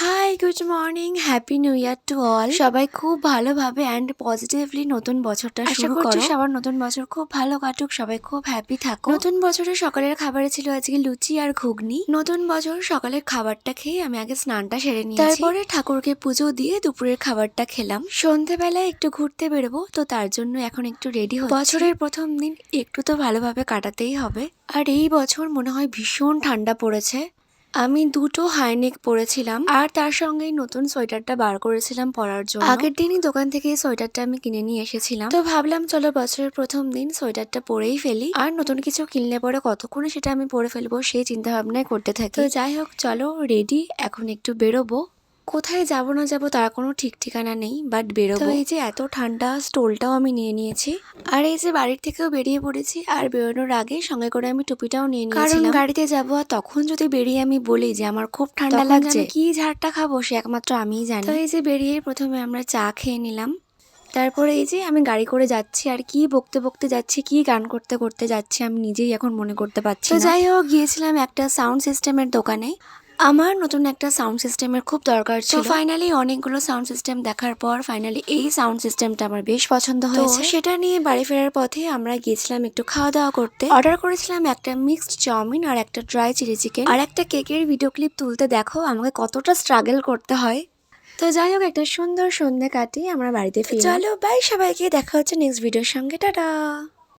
High, good morning, happy new year to all. সবাই খুব ভালোভাবে অ্যান্ড পজিটিভলি নতুন বছরটা শুরু করো। সবার নতুন বছর খুব ভালো কাটুক, সবাই খুব হ্যাপি থাকো। নতুন বছরের সকালের খাবারে ছিল আজকে লুচি আর ঘুগনি। নতুন বছর সকালের খাবারটা খেয়ে আমি আগে স্নানটা সেরে নিয়েছি, তারপরে ঠাকুরকে পুজো দিয়ে দুপুরের খাবারটা খেলাম। সন্ধেবেলায় একটু ঘুরতে বেরোবো, তো তার জন্য এখন একটু রেডি হচ্ছি। বছরের প্রথম দিন একটু তো ভালোভাবে কাটাতেই হবে। আর এই বছর মনে হয় ভীষণ ঠান্ডা পড়েছে। আমি দুটো হাইনেক পরেছিলাম আর তার সঙ্গেই নতুন সোয়েটারটা বার করেছিলাম পরার জন্য। আগের দিনই দোকান থেকে এই সোয়েটারটা আমি কিনে নিয়ে এসেছিলাম, তো ভাবলাম চলো বছরের প্রথম দিন সোয়েটারটা পরেই ফেলি। আর নতুন কিছু কিনলে পরে কতক্ষণে সেটা আমি পরে ফেলবো সেই চিন্তা ভাবনাই করতে থাকি। তো যাই হোক, চলো রেডি, এখন একটু বেরোবো। কোথায় যাবো না যাবো তার কোনো ঠিক ঠিকানা নেই, বাট বেরোবো। তো এই যে এত ঠান্ডা, স্টোলটাও আমি নিয়ে নিয়েছি। আর এই যে বাড়ির থেকেও বেরিয়ে পড়েছি, আর বেরোনোর আগে সঙ্গে করে আমি টুপিটাও নিয়ে নিয়েছিলাম, কারণ গাড়িতে যাবো। আর তখন যদি বেরিয়ে আমি বলি যে আমার খুব ঠান্ডা লাগছে, কি ঝাড়টা খাবো সে একমাত্র আমিই জানি। তো এই যে বেরিয়ে প্রথমে আমরা চা খেয়ে নিলাম, তারপরে এই যে আমি গাড়ি করে যাচ্ছি, আর কি বকতে বকতে যাচ্ছি, কি গান করতে করতে যাচ্ছি আমি নিজেই এখন মনে করতে পারছি না। যাই হোক, গিয়েছিলাম একটা সাউন্ড সিস্টেমের দোকানে। আমার নতুন একটা সাউন্ড সিস্টেমের খুব দরকার ছিল। ফাইনালি অনেকগুলো সাউন্ড সিস্টেম দেখার পর ফাইনালি এই সাউন্ড সিস্টেমটা আমার বেশ পছন্দ হয়েছে। সেটা নিয়ে বাড়ি ফেরার পথে আমরা গিয়েছিলাম একটু খাওয়া দাওয়া করতে। অর্ডার করেছিলাম একটা মিক্সড চাউমিন আর একটা ড্রাই চিলি চিকেন আর একটা কেকের ভিডিও ক্লিপ তুলতে দেখো আমাকে কতটা স্ট্রাগল করতে হয়। তো যাই হোক, একটা সুন্দর সন্ধ্যে কাটিয়ে আমরা বাড়িতে ফিরে। চলো বাই সবাইকে, দেখা হচ্ছে নেক্সট ভিডিওর সঙ্গে, টাটা।